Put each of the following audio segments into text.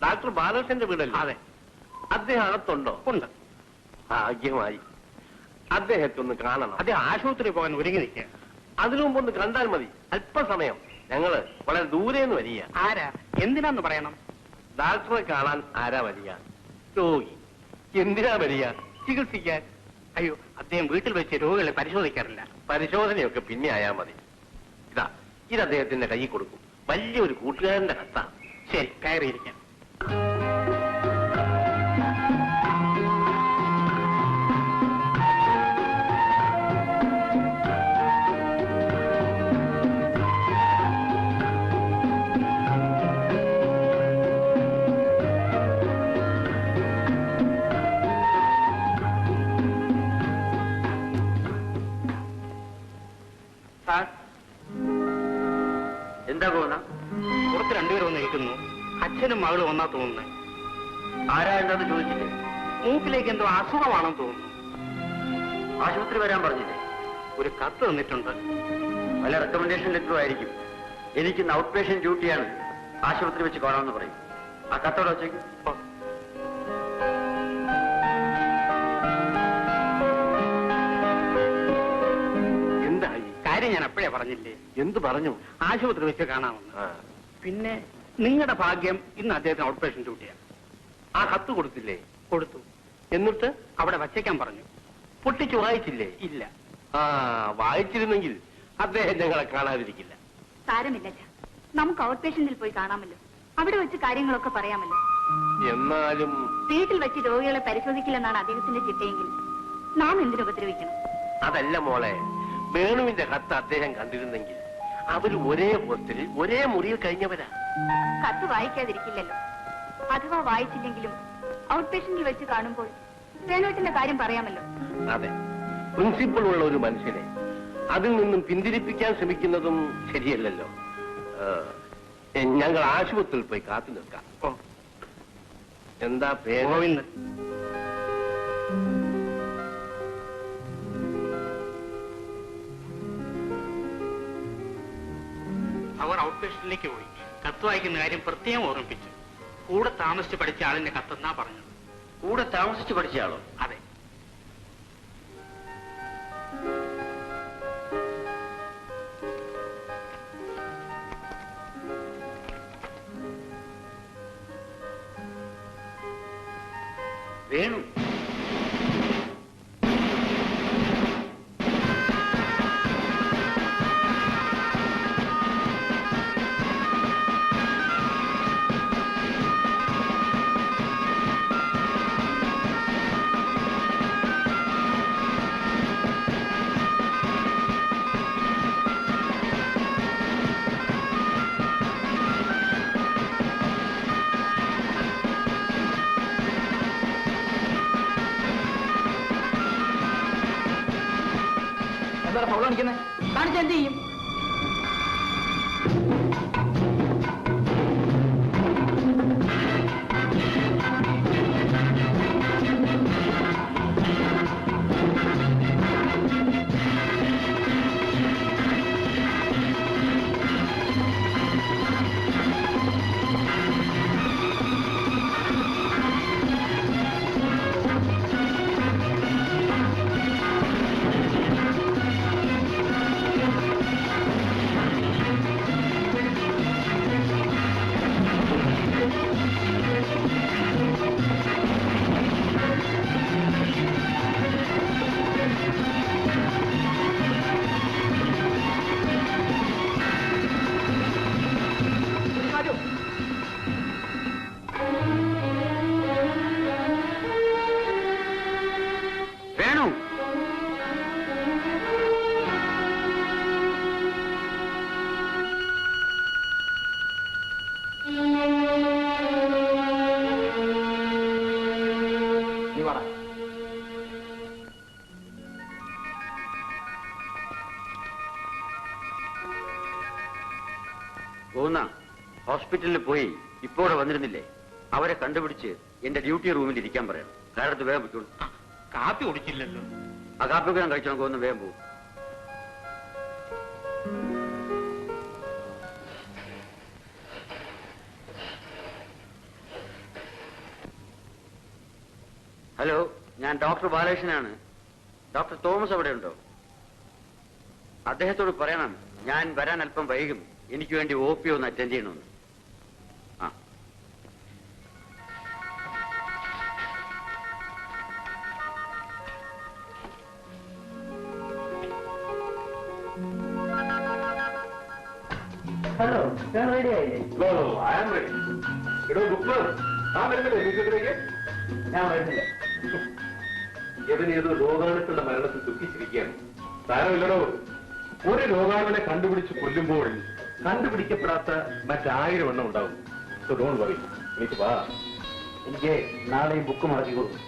Doctor ബാലകൃഷ്ണന്റെ വീടല്ലേ? അതെ. അദ്ദേഹം അകത്തുണ്ടോ? ഉണ്ട്. ഭാഗ്യമായി. അദ്ദേഹത്തെ ഒന്ന് കാണണം. അദ്ദേഹം ആശുപത്രി പോകാൻ ഒരുങ്ങി നിൽക്കുക. അതിനു മുമ്പ് ഒന്ന് കണ്ടാൽ മതി. അല്പസമയം. ഞങ്ങള് വളരെ ദൂരെന്ന് വരിക. ആരാ? എന്തിനാന്ന് പറയണം. ഡോക്ടറെ കാണാൻ ആരാ വരിക? രോഗി. എന്തിനാ വരിക? ചികിത്സിക്കാൻ. അയ്യോ, അദ്ദേഹം വീട്ടിൽ വെച്ച് രോഗികളെ പരിശോധിക്കാറില്ല. പരിശോധനയൊക്കെ പിന്നെ ആയാൽ മതി. ഇത് അദ്ദേഹത്തിന്റെ കൈ കൊടുക്കും. വലിയൊരു കൂട്ടുകാരന്റെ കത്താ. ശരി, കയറിയിരിക്കാം. എന്താ പോകുന്ന? പുറത്ത് രണ്ടുപേരും വന്ന് നിൽക്കുന്നു. അച്ഛനും മകളും വന്നാ തോന്നുന്നത്. ആരാ എന്താന്ന് ചോദിച്ചില്ലേ? മൂക്കിലേക്ക് എന്തോ അസുഖമാണെന്ന് തോന്നുന്നു. ആശുപത്രി വരാൻ പറഞ്ഞില്ലേ? ഒരു കത്ത് തന്നിട്ടുണ്ട്. വല്ല റെക്കമെൻഡേഷൻ ലെറ്ററും ആയിരിക്കും. എനിക്ക് ഔട്ട് പേഷ്യന്റ് ഡ്യൂട്ടിയാണ്, ആശുപത്രി വെച്ച് കാണാമെന്ന് പറയും. ആ കത്തോടെ വെച്ചേക്ക്. എന്തായി? കാര്യം ഞാൻ അപ്പോഴേ പറഞ്ഞില്ലേ. എന്ത് പറഞ്ഞു? ആശുപത്രി വെച്ച് കാണാമെന്ന്. പിന്നെ നിങ്ങളുടെ ഭാഗ്യം ഇന്ന് അദ്ദേഹത്തിന് ഔട്ട് പേഷ്യന്റ് ഡ്യൂട്ടിയാണ്. ആ കത്ത് കൊടുത്തില്ലേ? കൊടുത്തു. എന്നിട്ട് അവിടെ വച്ചേക്കാൻ പറഞ്ഞു. പൊട്ടിച്ചു വായിച്ചില്ലേ? ഇല്ല. വായിച്ചിരുന്നെങ്കിൽ അദ്ദേഹം ഞങ്ങളെ കാണാതിരിക്കില്ല. സാരമില്ല, നമുക്ക് ഔട്ട് പേഷ്യന്റിൽ പോയി കാണാമല്ലോ. അവിടെ വെച്ച് കാര്യങ്ങളൊക്കെ പറയാമല്ലോ. എന്നാലും വീട്ടിൽ വെച്ച് രോഗികളെ പരിശോധിക്കില്ലെന്നാണ് അദ്ദേഹത്തിന്റെ ചിട്ടയെങ്കിൽ നാം എന്തിനു ഉപദ്രവിക്കണം? അതല്ല മോളെ, വേണുവിന്റെ കത്ത് അദ്ദേഹം കണ്ടിരുന്നെങ്കിൽ അവർ ഒരേ ഹോസ്റ്റലിൽ ഒരേ മുറിയിൽ കഴിഞ്ഞവരാ. കത്ത് വായിക്കാതിരിക്കില്ലല്ലോ. അഥവാ വായിച്ചില്ലെങ്കിലും ഔട്ട് പേഷ്യന്റിൽ വെച്ച് കാണുമ്പോൾ വേണുവേട്ടന്റെ കാര്യം പറയാമല്ലോ. അതെ, പ്രിൻസിപ്പിൾ ഉള്ള ഒരു മനുഷ്യനെ അതിൽ നിന്നും പിന്തിരിപ്പിക്കാൻ ശ്രമിക്കുന്നതും ശരിയല്ലല്ലോ. ഞങ്ങൾ ആശുപത്രിയിൽ പോയി കാത്തു നിൽക്കാം. എന്താ പേര്? ഗോവിന്ദൻ. അവർ ഔട്ട് പേഷ്യന്റിലേക്ക് പോയി. കത്ത് വായിക്കുന്ന കാര്യം പ്രത്യേകം ഓർമ്മിപ്പിച്ചു. കൂടെ താമസിച്ച് പഠിച്ച ആളിന്റെ കത്തെന്നാ പറഞ്ഞത്. കൂടെ താമസിച്ച് പഠിച്ച ആളോ? അതെ. വേണു കാണിച്ചാൽ എന്ത് ചെയ്യും? ഹോസ്പിറ്റലിൽ പോയി ഇപ്പോടെ വന്നിരുന്നില്ലേ? അവരെ കണ്ടുപിടിച്ച് എന്റെ ഡ്യൂട്ടി റൂമിൽ ഇരിക്കാൻ പറയണം. കാരണത്ത് വേഗം വെക്കുള്ളൂ. കാപ്പി കുടിച്ചില്ലല്ലോ. ആ കാപ്പിയൊക്കെ ഞാൻ കഴിച്ചു. നമുക്ക് ഒന്ന് വേഗം പോകും. ഹലോ, ഞാൻ ഡോക്ടർ ബാലകൃഷ്ണനാണ്. ഡോക്ടർ തോമസ് അവിടെ ഉണ്ടോ? അദ്ദേഹത്തോട് പറയണം ഞാൻ വരാൻ അല്പം വൈകും. എനിക്ക് വേണ്ടി OP ഒന്ന് അറ്റൻഡ് ചെയ്യണമെന്ന്. ആ. ഹലോ, ഞാൻ റെഡി ആയില്ലേ? ഞാൻ വരുന്നില്ല. ഏതോ രോഗാണുക്കളുടെ മരണത്തിൽ ദുഃഖിച്ചിരിക്കുകയാണ്. സാരമില്ലടോ, ഒരു രോഗാണുവിനെ കണ്ടുപിടിച്ച് കൊല്ലുമ്പോൾ കണ്ടുപിടിക്കപ്പെടാത്ത മറ്റായിരം എണ്ണം ഉണ്ടാവും. So don't worry. എനിക്ക് വാ. എനിക്ക് നാളെ ഈ ബുക്ക് മടക്കി കൊടുക്കും.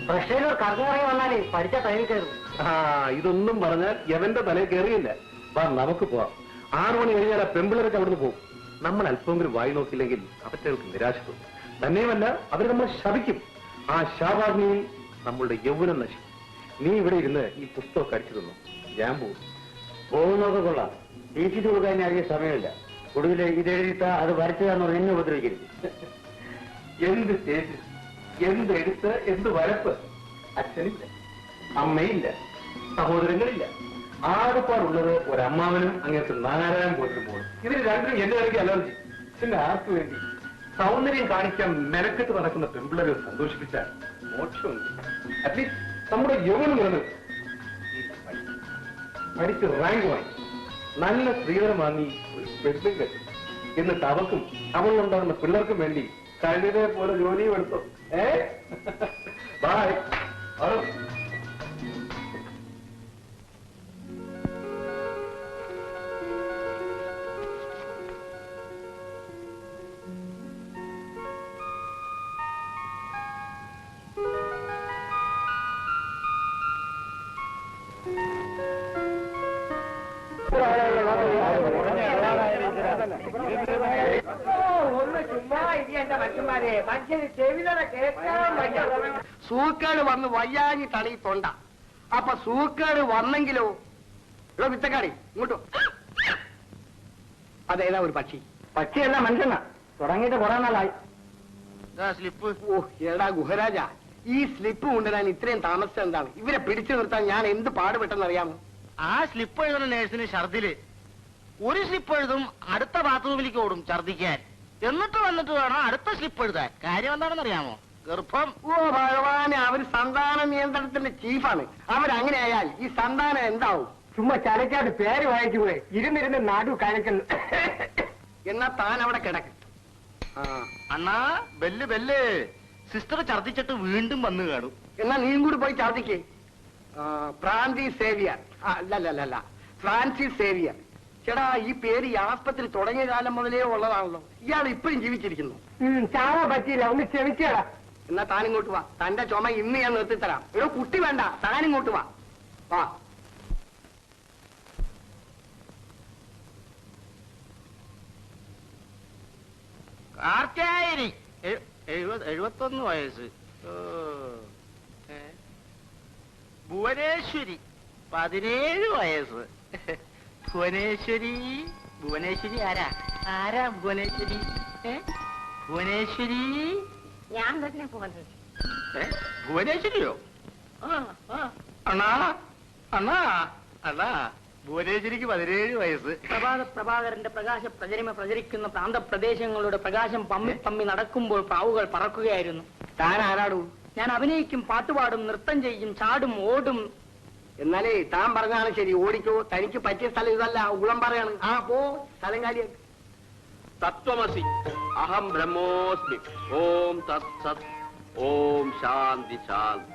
പക്ഷേ കർമ്മമായി വന്നാലേ പഠിച്ച തയ്യൽ കയറും. ഇതൊന്നും പറഞ്ഞാൽ എവന്റെ തലയിൽ കയറിയില്ല. വാ, നമുക്ക് പോവാം. 6 മണി കഴിഞ്ഞാൽ ആ പെമ്പിളരൊക്കെ അവിടുന്ന് പോകും. നമ്മൾ അല്പമെങ്കിലും വായി നോക്കില്ലെങ്കിൽ അവറ്റകൾക്ക് നിരാശ തോന്നും. തന്നെയുമല്ല, അവർ നമ്മൾ ശപിക്കും. ആ ശാപാഗ്നിയിൽ നമ്മളുടെ യൗവനം നശിക്കും. നീ ഇവിടെ ഇരുന്ന് ഈ പുസ്തകം അടിച്ചു തന്നു. ഞാൻ പോകും. പോകുന്നതൊക്കെ കൊള്ളാം. ടീച്ചിട്ട് കൊടുക്കാൻ അറിയ സമയമില്ല. ഒടുവിൽ ഇതെഴുതിത്ത അത് വരച്ചതാന്ന് പറഞ്ഞ് എന്നെ ഉപദ്രവിക്കരുത്. എന്ത് തേച്ച്, എന്ത് എഴുത്ത്, എന്ത് വരപ്പ്. അച്ഛനില്ല, അമ്മയില്ല, സഹോദരങ്ങളില്ല. ആകപ്പാടുള്ളത് ഒരമ്മാവനും അങ്ങനത്തെ 4000 പോലും പോലും. ഇതിന് രണ്ടും എന്റെ ഇടയ്ക്ക് അലർജി. പിന്നെ ആർക്ക് വേണ്ടി? സൗന്ദര്യം കാണിക്കാൻ മെനക്കെട്ട് നടക്കുന്ന പെമ്പിളരെ സന്തോഷിപ്പിച്ചാൽ മോക്ഷമുണ്ട്. അറ്റ്ലീസ്റ്റ് നമ്മുടെ യൗവനം നിലനിൽക്കും. പഠിച്ച് റാങ്ക് വാങ്ങി നല്ല സ്ത്രീധനം വാങ്ങി ഒരു പെണ്ണും കെട്ടി. എന്നിട്ട് അവർക്കും അവളുണ്ടാകുന്ന പിള്ളേർക്കും വേണ്ടി കഴുതയെ പോലെ ജോലിയും എടുത്തു. ബായ്. സൂക്കേട് വന്ന് വയ്യാഞ്ഞിട്ടാണ് ഈ തൊണ്ട. അപ്പൊ സൂക്കേട് വന്നെങ്കിലോ? ഇവിടെ വിത്തക്കാടി ഇങ്ങോട്ടോ. അതേതാ ഒരു പക്ഷി? പക്ഷിയല്ല, മനുഷ്യനാ. തുടങ്ങിയിട്ട് കുറെ നാളായി. സ്ലിപ്പ്. ഓ എടാ ഗുഹരാജ, ഈ സ്ലിപ്പ് കൊണ്ടുവരാൻ ഇത്രയും താമസിച്ചത് എന്താണ്? ഇവരെ പിടിച്ചു നിർത്താൻ ഞാൻ എന്ത് പാടുപെട്ടെന്നറിയാമോ? ആ സ്ലിപ്പ് എഴുതുന്ന നേഴ്സിന് ഛർദില്. ഒരു സ്ലിപ്പ് എഴുതും, അടുത്ത ബാത്റൂമിലേക്ക് ഓടും ഛർദിക്കാൻ. എന്നിട്ട് വന്നിട്ട് വേണം അടുത്ത സ്ലിപ്പ് എഴുതാൻ. കാര്യം എന്താണെന്ന് അറിയാമോ? ഗർഭം. ഓ ഭഗവാനെ, അവർ സന്താന നിയന്ത്രണത്തിന്റെ ചീഫാണ്. അവരങ്ങനെയായാൽ ഈ സന്താനം എന്താവും? ചുമ്മാ ചലക്കാട് പേര് വായിക്കുപോയി ഇരുന്നിരുന്ന് നാടു കഴിക്കുന്നു. എന്നാ താൻ അവിടെ കിടക്കും. അണ്ണാ, ബെല്ല് ബെല്ല്. സിസ്റ്റർ ഛർദിച്ചിട്ട് വീണ്ടും വന്നു കാണും. എന്നാ നീയും കൂടി പോയി ഛർദിക്കേ. Francis Xavier. അല്ലല്ല, ഫ്രാൻസിസ് സേവിയർ. ചേടാ, ഈ പേര് ഈ ആസ്പത്രി തുടങ്ങിയ കാലം മുതലേ ഉള്ളതാണല്ലോ. ഇയാൾ ഇപ്പോഴും ജീവിച്ചിരിക്കുന്നു. ചാവാൻ പറ്റിയില്ല, ഒന്ന് ക്ഷമിച്ചേടാ. എന്നാ താനിങ്ങോട്ട് വാ. തന്റെ ചുമ ഇന്ന് ഞാൻ നിർത്തിത്തരാം. ഒരു കുട്ടി വേണ്ട, താനിങ്ങോട്ട് വാ. വാ. കാർത്തിയായനി 71 വയസ്സ്. ഭുവനേശ്വരി 17 വയസ്സ്. ഭുവനേശ്വരി ആരാ ഭുവനേശ്വരി? ഭുവനേശ്വരി ഞാൻ തന്നെ പോകുന്നത്. ഭുവനേശ്വരിയോ? അണ്ണാ അണ്ണാ അണ്ണാ, ഭുവനേശ്വരിക്ക് 17 വയസ്സ്. പ്രഭാകരന്റെ പ്രകാശ പ്രചരിമ പ്രചരിക്കുന്ന പ്രാന്തപ്രദേശങ്ങളുടെ പ്രകാശം പമ്മി പമ്മി നടക്കുമ്പോൾ പ്രാവുകൾ പറക്കുകയായിരുന്നു. താൻ ആരാടൂ? ഞാൻ അഭിനയിക്കും, പാട്ടുപാടും, നൃത്തം ചെയ്യും, ചാടും, ഓടും. എന്നാലേ താൻ പറഞ്ഞാണ് ശരി. ഓടിക്കോ. തനിക്ക് പറ്റിയ സ്ഥലം ഇതല്ല, ഉളം പറയാണ്. ആ പോ, സ്ഥലം കാലിയാക്കി. തത്വമസി അഹം ബ്രഹ്മോസ്മി. ഓം തത് സത്. ഓം ശാന്തി ശാന്തി.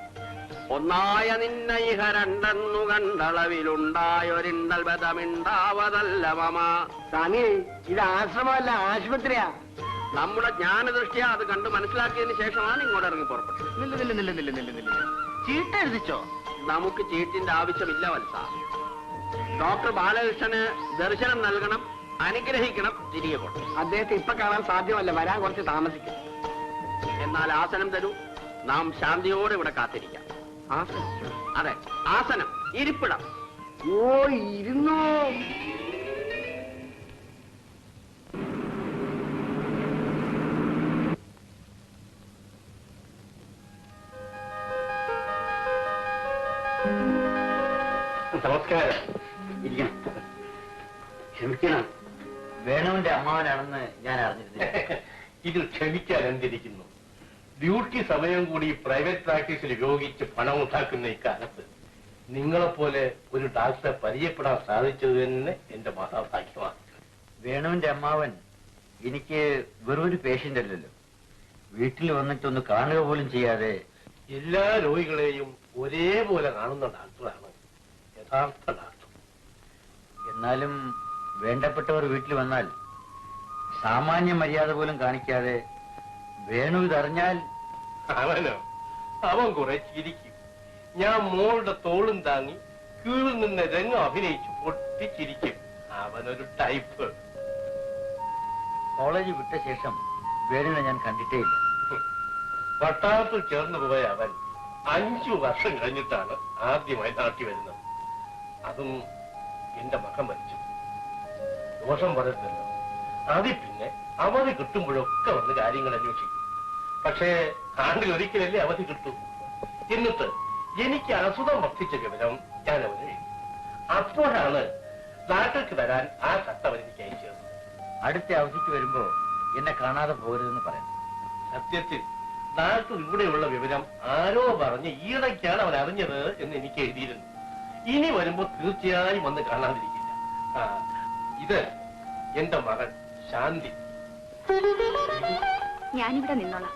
ഒന്നായ നിന്ന ഇഹ രണ്ടെന്നു കണ്ടളവിലുണ്ടായൊരിണ്ടൽ ബദമിണ്ടാവതല്ല മമ. സ്വാമി, ഇത് ആശ്രമമല്ല, ആശുപത്രിയാ. നമ്മുടെ ജ്ഞാനദൃഷ്ടിയ അത് കണ്ട് മനസ്സിലാക്കിയതിന് ശേഷമാണ് ഇങ്ങോട്ട് ഇറങ്ങി പുറപ്പെട്ടത്. നില്ല. ചീട്ട് എഴുതിച്ചോ? നമുക്ക് ചീട്ടിന്റെ ആവശ്യമില്ല വത്സ. ഡോക്ടർ ബാലകൃഷ്ണന് ദർശനം നൽകണം, അനുഗ്രഹിക്കണം, തിരികെ പോകണം. അദ്ദേഹത്തെ ഇപ്പൊ കാണാൻ സാധ്യമല്ല, വരാൻ കുറച്ച് താമസിക്കും. എന്നാൽ ആസനം തരൂ, നാം ശാന്തിയോടെ ഇവിടെ കാത്തിരിക്കാം. ആസനം? അതെ, ആസനം, ഇരിപ്പിടം. ഓ, ഇരുന്നോ. നമസ്കാരം. ഇരിക്കണം. ക്ഷമിക്കണം, വേണുവിന്റെ അമ്മാവനാണെന്ന് ഞാൻ അറിഞ്ഞിരുന്നില്ല. ഇതിൽ ക്ഷമിക്കാൻ എന്തിരിക്കുന്നു? ഡ്യൂട്ടി സമയം കൂടി പ്രൈവറ്റ് പ്രാക്ടീസിൽ ഉപയോഗിച്ച് പണം ഉണ്ടാക്കുന്ന ഇക്കാലത്ത് നിങ്ങളെപ്പോലെ ഒരു ഡാക്ടറെ പരിചയപ്പെടാൻ സാധിച്ചത് തന്നെ എന്റെ മഹാഭാഗ്യമാണ്. വേണുവിന്റെ അമ്മാവൻ എനിക്ക് വെറൊരു പേഷ്യന്റ് അല്ലല്ലോ. വീട്ടിൽ വന്നിട്ടൊന്ന് കാണുക പോലും ചെയ്യാതെ എല്ലാ രോഗികളെയും ഒരേപോലെ കാണുന്ന ഡാക്ടറാണ് യഥാർത്ഥ ഡാക്ടർ. എന്നാലും വേണ്ടപ്പെട്ടവർ വീട്ടിൽ വന്നാൽ സാമാന്യ മര്യാദ പോലും കാണിക്കാതെ വേണു ഇതറിഞ്ഞാൽ അവൻ കുറെ ചിരിക്കും. ഞാൻ മോളുടെ തോളും താങ്ങി കീഴിൽ നിന്ന് രംഗം അഭിനയിച്ചു പൊട്ടിച്ചിരിക്കും. അവനൊരു ടൈപ്പ്. കോളേജ് വിട്ട ശേഷം വേണുവിനെ ഞാൻ കണ്ടിട്ടേ ഇല്ല. പട്ടാളത്തിൽ ചേർന്ന് പോയ അവൻ 5 വർഷം കഴിഞ്ഞിട്ടാണ് ആദ്യമായി നാട്ടി വരുന്നത്. അതും എന്റെ മകൻ മരിച്ചു. ദോഷം പറയുന്നല്ലോ. അതിൽ പിന്നെ അവധി കിട്ടുമ്പോഴൊക്കെ വന്ന് കാര്യങ്ങൾ അന്വേഷിക്കും. പക്ഷേ ആണ്ടിൽ ഒരിക്കലല്ലേ അവധി കിട്ടൂ. എന്നിട്ട് എനിക്ക് അസുഖം വർദ്ധിച്ച വിവരം ഞാൻ അവന് എഴുതി. അപ്പോഴാണ് നാട്ടിലേക്ക് വരാൻ ആ കത്ത് എനിക്ക് അയച്ചു തന്നത്. അടുത്ത അവധിക്ക് വരുമ്പോ എന്നെ കാണാതെ പോകരുതെന്ന് പറയുന്നു. സത്യത്തിൽ നാട്ടിൽ ഇവിടെയുള്ള വിവരം ആരോ പറഞ്ഞ് ഈയിടയ്ക്കാണ് അവൻ അറിഞ്ഞത് എന്ന് എനിക്ക് എഴുതിയിരുന്നു. ഇനി വരുമ്പോ തീർച്ചയായും വന്ന് കാണാതിരിക്കില്ല. ഇത് എന്റെ മകൻ ശാന്തി. ഞാനിവിടെ നിന്നോളാം.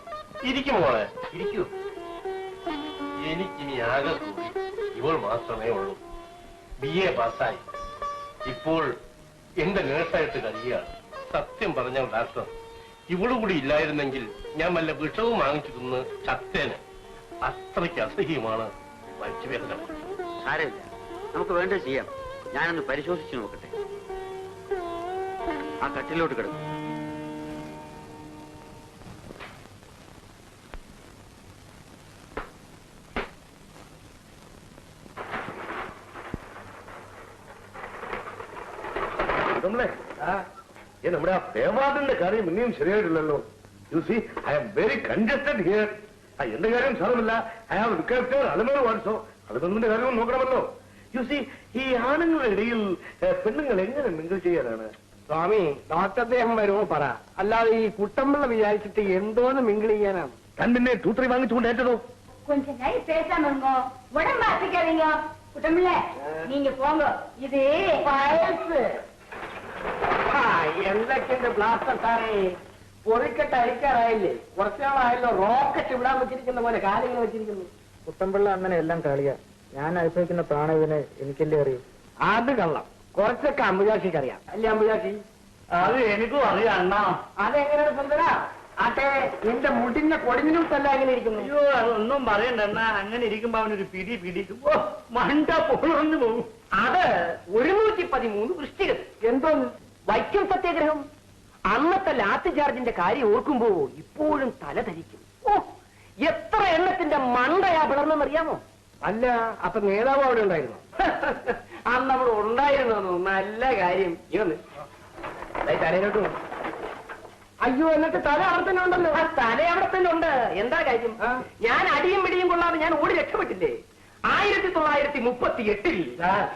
ഇരിക്കും മോളെ, ഇരിക്കൂ. എനിക്കിനി ആകെ കൂടി ഇവൾ മാത്രമേ ഉള്ളൂ. BA പാസ്സായി ഇപ്പോൾ എന്റെ നേഴ്സായിട്ട് കഴിയുകയാണ്. സത്യം പറഞ്ഞ ഡാക്ടർ, ഇവളും കൂടി ഇല്ലായിരുന്നെങ്കിൽ ഞാൻ വല്ല വിഷവും വാങ്ങിച്ചു തിന്ന് ചത്തേന്. അത്രയ്ക്ക് അസഹ്യമാണ് വയറ്റുവേദന. സാരമില്ല, നമുക്ക് വേണ്ടത് ചെയ്യാം. ഞാനൊന്ന് പരിശോധിച്ചു നോക്കട്ടെ. ആ കട്ടിലോട്ട് കിടക്കും. നമ്മുടെ ആ പേവാദിന്റെ കാര്യം ഇനിയും ശരിയായിട്ടില്ലല്ലോ. You see I am very congested here. എന്റെ കാര്യം സാരമില്ല. ഐ ഹാവ് റിക്വസ്റ്റഡ് അലമേൽ വാട്സോ. അലമേലിന്റെ കാര്യവും നോക്കണമല്ലോ. യു സി ഈ ആണുങ്ങളുടെ ഇടയിൽ പെണ്ണുങ്ങൾ എങ്ങനെ മിങ്കിൾ ചെയ്യാനാണ്? സ്വാമി, ഡോക്ടർ അദ്ദേഹം വരുമോ പറ. അല്ലാതെ ഈ കുട്ടമ്പിള്ള വിചാരിച്ചിട്ട് എന്തോന്ന് മിങ്കിൾ ചെയ്യാനാണ്? കണ്ണിനെ തൂത്രി വാങ്ങിച്ചുകൊണ്ട് ഏറ്റതോ? கொஞ்சம் நை பேசாம இருங்க, உடம்பு அசைக்காதீங்க. குட்டமில்ல, நீங்க போங்க. இது வயசு. എന്തൊക്കെയുണ്ട് ബ്ലാസ്റ്റർ സാറേ? പൊറിക്കെട്ട് അഴിക്കാറായില്ലേ? കുറച്ചാളായല്ലോ റോക്കറ്റ് വിടാൻ വെച്ചിരിക്കുന്ന പോലെ കാര്യങ്ങൾ വെച്ചിരിക്കുന്നു. കുട്ടമ്പിള്ള അണ്ണനെ എല്ലാം കളിയാ. ഞാൻ അനുഭവിക്കുന്ന പ്രാണവിനെ എനിക്കല്ലേ അറിയൂ. അത് കള്ളം. കുറച്ചൊക്കെ അമ്പുജാക്ഷിക്ക് അറിയാം അല്ലേ? അമ്പുജാക്ഷി അത് എനിക്കും അറിയാം അണ്ണാ. അതെങ്ങനെയാണ് സുന്ദര? ആട്ടെ, നിന്റെ മുടിഞ്ഞ കൊടിഞ്ഞിനും തല്ല എങ്ങനെ ഇരിക്കുന്നു? അയ്യോ, അതൊന്നും പറയണ്ട അണ്ണാ. അങ്ങനെ ഇരിക്കുമ്പോ അവനൊരു പിടിക്കും. മണ്ട പൊളർന്നു പോകും. അത് 113 വൃഷ്ടികൾ. എന്തോന്ന്? വൈക്കം സത്യാഗ്രഹം. അന്നത്തെ ലാത്തി ചാർജിന്റെ കാര്യം ഓർക്കുമ്പോ ഇപ്പോഴും തല ധരിക്കും. ഓ, എത്ര എണ്ണത്തിന്റെ മണ്ടയാ പിളർന്നെന്നറിയാമോ? അല്ല, അപ്പൊ നേതാവ് അവിടെ ഉണ്ടായിരുന്നു? അന്ന് അവിടെ ഉണ്ടായിരുന്നു. നല്ല കാര്യം. ഇവന്ന് തലയിലോട്ട്. അയ്യോ, എന്നിട്ട് തല അവിടെ തന്നെ ഉണ്ടല്ലോ. ആ തല അവിടെ തന്നെ ഉണ്ട്. എന്താ കാര്യം? ഞാൻ അടിയും പിടിയും കൊള്ളാതെ ഞാൻ ഓടി രക്ഷപ്പെട്ടില്ലേ? 1938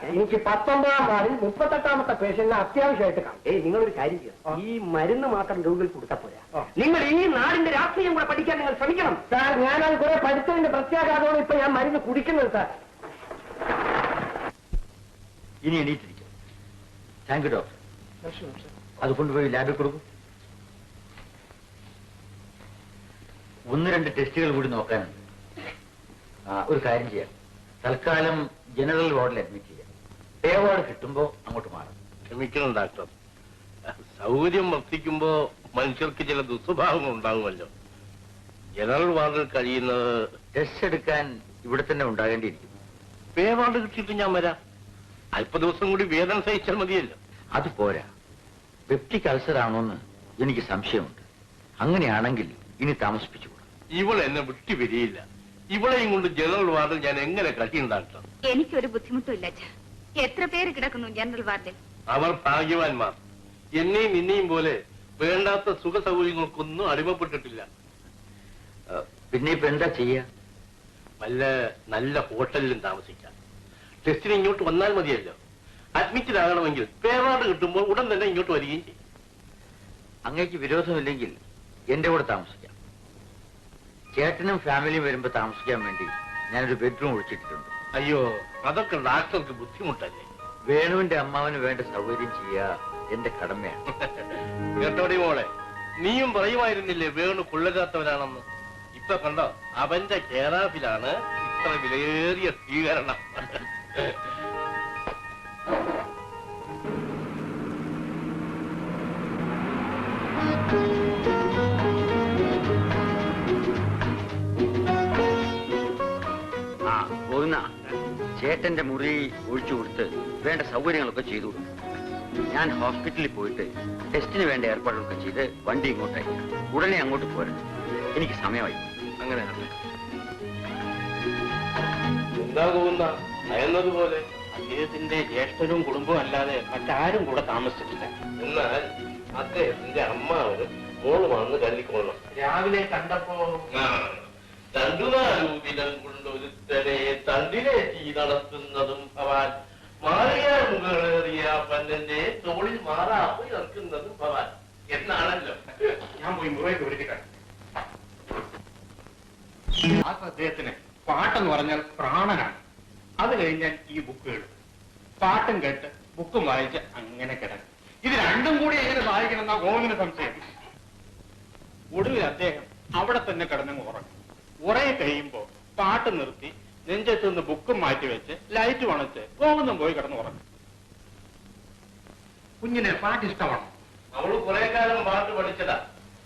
എനിക്ക് 19-ാം വാർഡിൽ 38-ാമത്തെ പേഷ്യന്റിനെ അത്യാവശ്യമായിട്ട് കാണും. നിങ്ങളൊരു കാര്യം ചെയ്യും. ഈ മരുന്ന് മാത്രം രോഗികൾ കൊടുത്താൽ പോരാ. നിങ്ങൾ ഈ നാടിന്റെ രാഷ്ട്രീയം കൂടെ പഠിക്കാൻ നിങ്ങൾ ശ്രമിക്കണം. സാർ, ഞാനത് കുറെ പഠിച്ചതിന്റെ പ്രത്യാഘാതമാണ് ഇപ്പൊ ഞാൻ മരുന്ന് കുടിക്കുന്നത് സാർ. ഇനി എണീറ്റിരിക്കും. Thank you doctor. അത് കൊണ്ടുപോയി ലാബിൽ കൊടുക്കും. 1-2 ടെസ്റ്റുകൾ കൂടി നോക്കാനുണ്ട്. ഒരു കാര്യം ചെയ്യാം, തൽക്കാലം ജനറൽ വാർഡിൽ അഡ്മിറ്റ് ചെയ്യാം. പേ വാർഡ് കിട്ടുമ്പോ അങ്ങോട്ട് മാറും. ക്ഷമിക്കണം ഡാക്ടർ, സൗകര്യം വർദ്ധിക്കുമ്പോ മനുഷ്യർക്ക് ചില ദുസ്വഭാവങ്ങൾ ഉണ്ടാകുമല്ലോ. ജനറൽ വാർഡിൽ കഴിയുന്നത് ടെസ്റ്റ് എടുക്കാൻ ഇവിടെ തന്നെ ഉണ്ടാകേണ്ടിയിരിക്കും. പേ വാർഡ് കിട്ടിയിട്ട് ഞാൻ വരാം. അല്പ ദിവസം കൂടി വേദന സഹിച്ചാൽ മതിയല്ലോ. അത് പോരാ, പെപ്റ്റിക് അൾസർ ആണോന്ന് എനിക്ക് സംശയമുണ്ട്. അങ്ങനെയാണെങ്കിൽ ഇനി താമസിപ്പിച്ചുകൂടാ. ഇവൾ എന്നെ വിട്ടുപിരിയില്ല. ഇവളെയും കൊണ്ട് ജനറൽ വാർഡിൽ ഞാൻ എങ്ങനെ കഴിയും ഡാക്ടർ? എനിക്കൊരു ബുദ്ധിമുട്ടുമില്ല. എത്ര പേര് കിടക്കുന്നു ജനറൽ വാർഡിൽ? അവർ ഭാഗ്യവാന്മാർ. എന്നെയും നിന്നെയും പോലെ വേണ്ടാത്ത സുഖ സൗകര്യങ്ങൾക്കൊന്നും അടിമപ്പെട്ടിട്ടില്ല. പിന്നെ ഇപ്പൊ എന്താ ചെയ്യാ? വല്ല നല്ല ഹോട്ടലിലും താമസിക്കാം. ടെസ്റ്റിന് ഇങ്ങോട്ട് വന്നാൽ മതിയല്ലോ. അഡ്മിറ്റഡ് ആകണമെങ്കിൽ പേവാർഡ് കിട്ടുമ്പോൾ ഉടൻ തന്നെ ഇങ്ങോട്ട് വരികയും ചെയ്യും. അങ്ങേക്ക് വിരോധമില്ലെങ്കിൽ എന്റെ കൂടെ താമസിക്കാം. ചേട്ടനും ഫാമിലിയും വരുമ്പോ താമസിക്കാൻ വേണ്ടി ഞാനൊരു ബെഡ്റൂം ഒഴിച്ചിട്ടുണ്ട്. അയ്യോ, അതൊക്കെ ഡാക്ടർക്ക് ബുദ്ധിമുട്ടല്ലേ. വേണുവിന്റെ അമ്മാവന് വേണ്ട സൗകര്യം ചെയ്യുക എന്റെ കടമയാണ്. കേട്ടോടി മോളെ, നീയും പറയുമായിരുന്നില്ലേ വേണു കൊള്ളരാത്തവനാണെന്ന്. ഇപ്പൊ കണ്ടോ, അവന്റെ കേറാഫിലാണ് ഇത്ര വിലയേറിയ സ്വീകരണം. ആ പോകുന്ന ചേട്ടന്റെ മുറി ഒഴിച്ചു കൊടുത്ത് വേണ്ട സൗകര്യങ്ങളൊക്കെ ചെയ്തു കൊടുക്കും. ഞാൻ ഹോസ്പിറ്റലിൽ പോയിട്ട് ടെസ്റ്റിന് വേണ്ട ഏർപ്പാടുകളൊക്കെ ചെയ്ത് വണ്ടി ഇങ്ങോട്ടായി. ഉടനെ അങ്ങോട്ട് പോരണം. എനിക്ക് സമയമായി. അങ്ങനെ എന്താ തോന്നുന്ന അയന്നതുപോലെ അദ്ദേഹത്തിന്റെ ജ്യേഷ്ഠനും കുടുംബവും അല്ലാതെ മറ്റാരും കൂടെ താമസിച്ചിട്ടില്ല. എന്നാൽ അദ്ദേഹത്തിന്റെ അമ്മാവനും മോളുമാണെന്ന് കരുതിക്കൊള്ളണം. രാവിലെ കണ്ടപ്പോ രണ്ടുനാലൂപിലം കൊണ്ടൊരുത്തനെ തണ്ടിലേറ്റി നടത്തുന്നതും ഭവാൻ, മാറിയ മുകളേറിയ പന്നന്റെ തോളിൽ മാറാപ്പ് ഇറക്കുന്നതും ഭവാൻ എന്നാണല്ലോ. ഞാൻ പോയി മുറിയൊക്കെ വിളിച്ചിട്ടാണ്. ആ അദ്ദേഹത്തിന് പാട്ടെന്ന് പറഞ്ഞാൽ പ്രാണനാണ്. അത് കഴിഞ്ഞാൽ ഈ ബുക്ക് കേട്ടു, പാട്ടും കേട്ട് ബുക്കും വായിച്ച് അങ്ങനെ കിടക്കും. ഇത് രണ്ടും കൂടി എങ്ങനെ സാധിക്കണമെന്നാ ഗോവിന്ദന് സംശയം. ഒടുവിൽ അദ്ദേഹം അവിടെ തന്നെ കിടന്നങ്ങ് ഉറങ്ങും. ഉറയെ കഴിയുമ്പോ പാട്ട് നിർത്തി നെഞ്ചത്ത് നിന്ന് ബുക്കും മാറ്റിവെച്ച് ലൈറ്റ് വണച്ച് ഗോവിന്ദൻ പോയി കിടന്ന് ഉറങ്ങും. കുഞ്ഞിന് പാട്ട് ഇഷ്ടമാണോ? അവള് കുറെ കാലം പാട്ട് പഠിച്ചതാ.